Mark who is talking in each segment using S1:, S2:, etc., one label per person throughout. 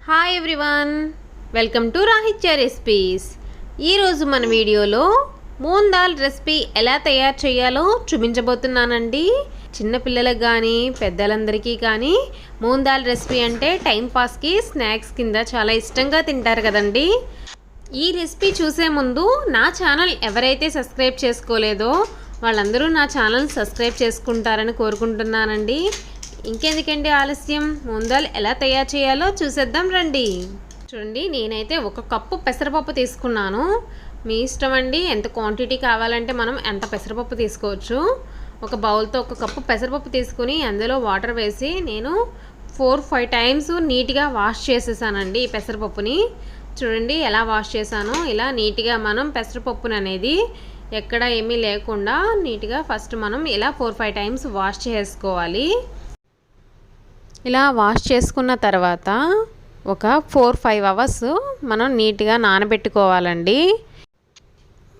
S1: Hi everyone, welcome to Rahitya recipes. ఈరోజు మన వీడియోలో మూంగ్ దాల్ రెసిపీ ఎలా తయారు చేయాలో చూపించబోతున్నానండి. చిన్నపిల్లలకు కానీ పెద్దలందరికీ కానీ మూంగ్ దాల్ రెసిపీ అంటే టైంపాస్కి స్నాక్స్ కింద చాలా ఇష్టంగా తింటారు కదండి. ఈ రెసిపీ చూసే ముందు నా ఛానల్ ఎవరైతే సబ్స్క్రైబ్ చేసుకోలేదో వాళ్ళందరూ నా ఛానల్ సబ్స్క్రైబ్ చేసుకుంటారని కోరుకుంటున్నానండి. ఇంకెందుకండి ఆలస్యం, మూంగ్ దాల్ ఎలా తయారు చేయాలో చూసేద్దాం రండి. చూడండి, నేనైతే 1 కప్పు పెసరపప్పు తీసుకున్నాను. మీ ఇష్టం అండి, ఎంత క్వాంటిటీ కావాలంటే మనం ఎంత పెసరపప్పు తీసుకోవచ్చు. ఒక బౌల్తో 1 కప్పు పెసరపప్పు తీసుకుని అందులో వాటర్ వేసి నేను 4-5 టైమ్స్ నీట్గా వాష్ చేసేసానండి ఈ పెసరపప్పుని. చూడండి ఎలా వాష్ చేశానో. ఇలా నీట్గా మనం పెసరపప్పుని అనేది ఎక్కడ ఏమీ లేకుండా నీట్గా ఫస్ట్ మనం ఇలా 4-5 టైమ్స్ వాష్ చేసుకోవాలి. ఇలా వాష్ చేసుకున్న తర్వాత ఒక 4-5 అవర్స్ మనం నీట్గా నానబెట్టుకోవాలండి.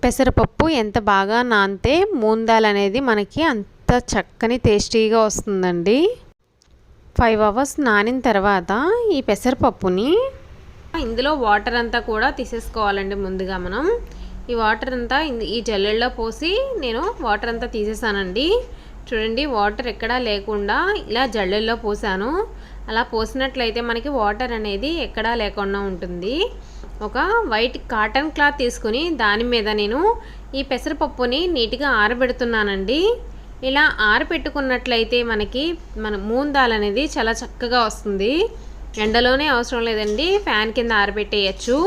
S1: పెసరపప్పు ఎంత బాగా నానితే మూంగ్ దాల్ అనేది మనకి అంత చక్కని టేస్టీగా వస్తుందండి. 5 అవర్స్ నానిన తర్వాత ఈ పెసరపప్పుని ఇందులో వాటర్ అంతా కూడా తీసేసుకోవాలండి. ముందుగా మనం ఈ వాటర్ అంతా ఈ జల్లెడలో పోసి నేను వాటర్ అంతా తీసేసానండి. చూడండి, వాటర్ ఎక్కడా లేకుండా ఇలా జల్లెల్లో పోసాను. అలా పోసినట్లయితే మనకి వాటర్ అనేది ఎక్కడా లేకుండా ఉంటుంది. ఒక వైట్ కాటన్ క్లాత్ తీసుకుని దాని మీద నేను ఈ పెసరపప్పుని నీట్గా ఆరబెడుతున్నానండి. ఇలా ఆరబెట్టుకున్నట్లయితే మన మూంగ్ దాల్ అనేది చాలా చక్కగా వస్తుంది. ఎండలోనే అవసరం లేదండి, ఫ్యాన్ కింద ఆరబెట్టేయచ్చు.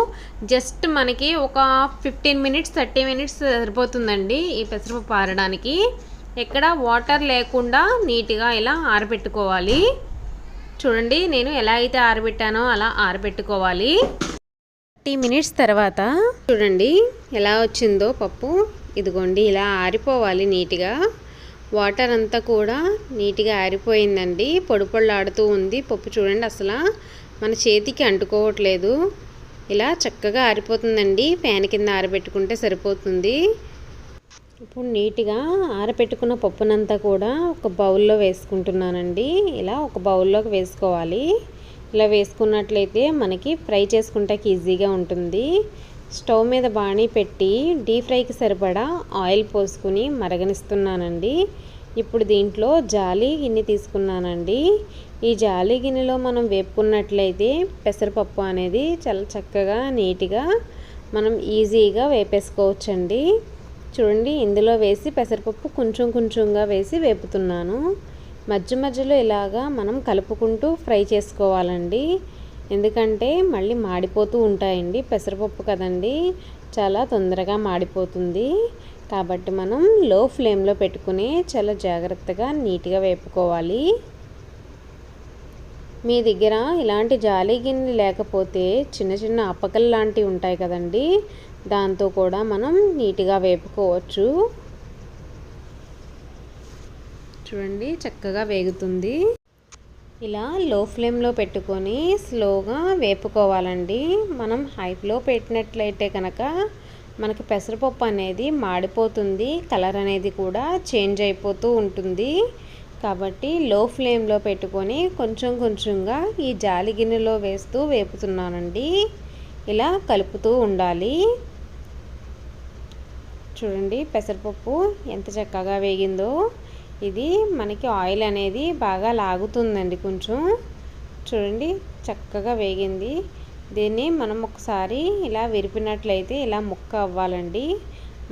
S1: జస్ట్ మనకి ఒక 15 మినిట్స్ 30 మినిట్స్ సరిపోతుందండి ఈ పెసరపప్పు ఆరడానికి. ఎక్కడ వాటర్ లేకుండా నీట్గా ఇలా ఆరబెట్టుకోవాలి. చూడండి, నేను ఎలా అయితే ఆరబెట్టానో అలా ఆరబెట్టుకోవాలి. 30 మినిట్స్ తర్వాత చూడండి ఎలా వచ్చిందో పప్పు. ఇదిగోండి, ఇలా ఆరిపోవాలి నీట్గా. వాటర్ అంతా కూడా నీట్గా ఆరిపోయిందండి. పొడి పొడిలాడుతూ ఉంది పప్పు. చూడండి, అసలు మన చేతికి అంటుకోవట్లేదు. ఇలా చక్కగా ఆరిపోతుందండి. ఫ్యాన్ కింద ఆరబెట్టుకుంటే సరిపోతుంది. ఇప్పుడు నీట్గా ఆరబెట్టుకున్న పప్పునంతా కూడా ఒక బౌల్లో వేసుకుంటున్నానండి. ఇలా ఒక బౌల్లోకి వేసుకోవాలి. ఇలా వేసుకున్నట్లయితే మనకి ఫ్రై చేసుకుంటానికి ఈజీగా ఉంటుంది. స్టవ్ మీద బాణీ పెట్టి డీప్ ఫ్రైకి సరిపడా ఆయిల్ పోసుకుని మరగనిస్తున్నానండి. ఇప్పుడు దీంట్లో జాలి గిన్నె తీసుకున్నానండి. ఈ జాలి గిన్నెలో మనం వేపుకున్నట్లయితే పెసరపప్పు అనేది చాలా చక్కగా నీట్గా మనం ఈజీగా వేపేసుకోవచ్చండి. చూడండి, ఇందులో వేసి పెసరపప్పు కొంచెం కొంచెంగా వేసి వేపుతున్నాను. మధ్య మధ్యలో ఇలాగా మనం కలుపుకుంటూ ఫ్రై చేసుకోవాలండి. ఎందుకంటే మళ్ళీ మాడిపోతూ ఉంటాయండి. పెసరపప్పు కదండి, చాలా తొందరగా మాడిపోతుంది. కాబట్టి మనం లో ఫ్లేమ్లో పెట్టుకుని చాలా జాగ్రత్తగా నీట్గా వేపుకోవాలి. మీ దగ్గర ఇలాంటి జాలి గిన్నె లేకపోతే చిన్న చిన్న అప్పకలు లాంటివి ఉంటాయి కదండి, దాంతో కూడా మనం నీట్గా వేపుకోవచ్చు. చూడండి, చక్కగా వేగుతుంది. ఇలా లో ఫ్లేమ్లో పెట్టుకొని స్లోగా వేపుకోవాలండి. మనం హైలో పెట్టినట్లయితే కనుక మనకి పెసరపప్పు అనేది మాడిపోతుంది. కలర్ అనేది కూడా చేంజ్ అయిపోతూ ఉంటుంది. కాబట్టి లో ఫ్లేమ్లో పెట్టుకొని కొంచెం కొంచెంగా ఈ జాలి గిన్నెలో వేస్తూ వేపుతున్నానండి. ఇలా కలుపుతూ ఉండాలి. చూడండి, పెసరపప్పు ఎంత చక్కగా వేగిందో. ఇది మనకి ఆయిల్ అనేది బాగా లాగుతుందండి కొంచెం. చూడండి, చక్కగా వేగింది. దీన్ని మనం ఒకసారి ఇలా విరిపినట్లయితే ఇలా ముక్క అవ్వాలండి.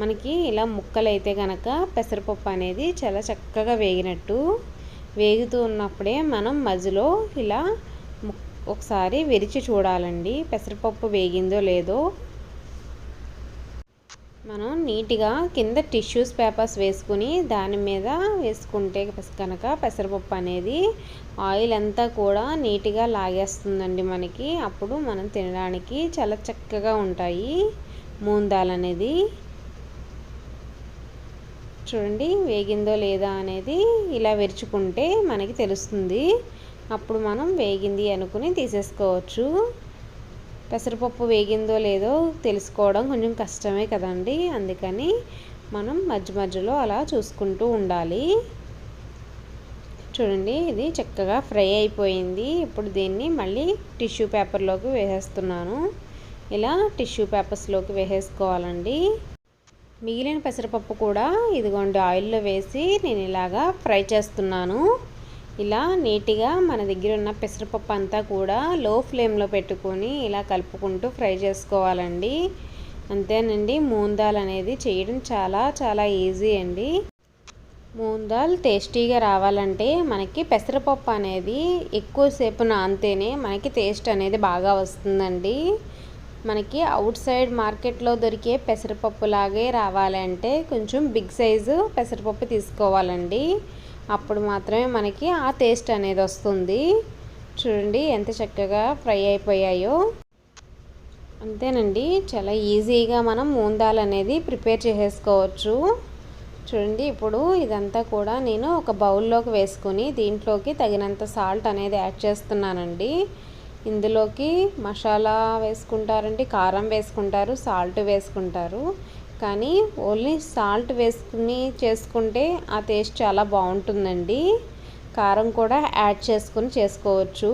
S1: మనకి ఇలా ముక్కలైతే కనుక పెసరపప్పు అనేది చాలా చక్కగా వేగినట్టు. వేగుతూ ఉన్నప్పుడే మనం మధ్యలో ఇలా ఒకసారి విరిచి చూడాలండి పెసరపప్పు వేగిందో లేదో. మనం నీట్గా కింద టిష్యూస్ పేపర్స్ వేసుకుని దాని మీద వేసుకుంటే కనుక పెసరపప్పు అనేది ఆయిల్ అంతా కూడా నీట్గా లాగేస్తుందండి మనకి. అప్పుడు మనం తినడానికి చాలా చక్కగా ఉంటాయి మూంగ్ దాల్ అనేది. చూడండి, వేగిందో లేదా అనేది ఇలా విరుచుకుంటే మనకి తెలుస్తుంది. అప్పుడు మనం వేగింది అనుకుని తీసేసుకోవచ్చు. పెసరపప్పు వేగిందో లేదో తెలుసుకోవడం కొంచెం కష్టమే కదండి, అందుకని మనం మధ్య మధ్యలో అలా చూసుకుంటూ ఉండాలి. చూడండి ఇది చక్కగా ఫ్రై అయిపోయింది. ఇప్పుడు దీన్ని మళ్ళీ టిష్యూ పేపర్లోకి వేసేస్తున్నాను. ఇలా టిష్యూ పేపర్స్లోకి వేసేసుకోవాలండి. మిగిలిన పెసరపప్పు కూడా ఇదిగోండి ఆయిల్లో వేసి నేను ఇలాగా ఫ్రై చేస్తున్నాను. ఇలా నీట్గా మన దగ్గర ఉన్న పెసరపప్పు అంతా కూడా లో ఫ్లేమ్లో పెట్టుకొని ఇలా కలుపుకుంటూ ఫ్రై చేసుకోవాలండి. అంతేనండి, మూంగ్ దాల్ అనేది చేయడం చాలా చాలా ఈజీ అండి. మూంగ్ దాల్ టేస్టీగా రావాలంటే మనకి పెసరపప్పు అనేది ఎక్కువసేపు నానితేనే మనకి టేస్ట్ అనేది బాగా వస్తుందండి. మనకి అవుట్ సైడ్ మార్కెట్లో దొరికే పెసరపప్పు లాగే రావాలంటే కొంచెం బిగ్ సైజు పెసరపప్పు తీసుకోవాలండి. అప్పుడు మాత్రమే మనకి ఆ టేస్ట్ అనేది వస్తుంది. చూడండి ఎంత చక్కగా ఫ్రై అయిపోయాయో. అంతేనండి, చాలా ఈజీగా మనం మూంగ్ దాల్ అనేది ప్రిపేర్ చేసేసుకోవచ్చు. చూడండి ఇప్పుడు ఇదంతా కూడా నేను ఒక బౌల్లోకి వేసుకొని దీంట్లోకి తగినంత సాల్ట్ అనేది యాడ్ చేస్తున్నానండి. ఇందులోకి మసాలా వేసుకుంటారండి, కారం వేసుకుంటారు, సాల్ట్ వేసుకుంటారు. కానీ ఓన్లీ సాల్ట్ వేసుకుని చేసుకుంటే ఆ టేస్ట్ చాలా బాగుంటుందండి. కారం కూడా యాడ్ చేసుకుని చేసుకోవచ్చు.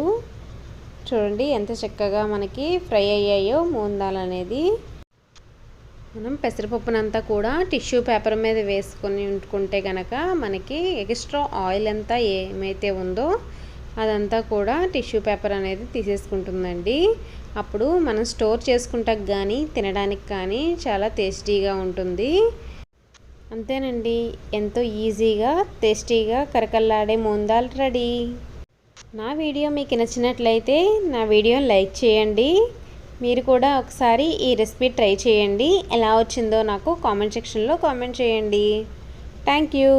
S1: చూడండి ఎంత చక్కగా మనకి ఫ్రై అయ్యాయో మూంగ్ దాల్ అనేది. మనం పెసరపప్పునంతా కూడా టిష్యూ పేపర్ మీద వేసుకొని ఉంటుకుంటే కనుక మనకి ఎక్స్ట్రా ఆయిల్ అంతా ఏమైతే ఉందో అదంతా కూడా టిష్యూ పేపర్ అనేది తీసేసుకుంటుందండి. అప్పుడు మనం స్టోర్ చేసుకుంటానికి కానీ తినడానికి కానీ చాలా టేస్టీగా ఉంటుంది. అంతేనండి, ఎంతో ఈజీగా టేస్టీగా కరకల్లాడే మూంగ్ దాల్ రెడీ. నా వీడియో మీకు నచ్చినట్లయితే నా వీడియోని లైక్ చేయండి. మీరు కూడా ఒకసారి ఈ రెసిపీ ట్రై చేయండి. ఎలా వచ్చిందో నాకు కామెంట్ సెక్షన్లో కామెంట్ చేయండి. Thank you.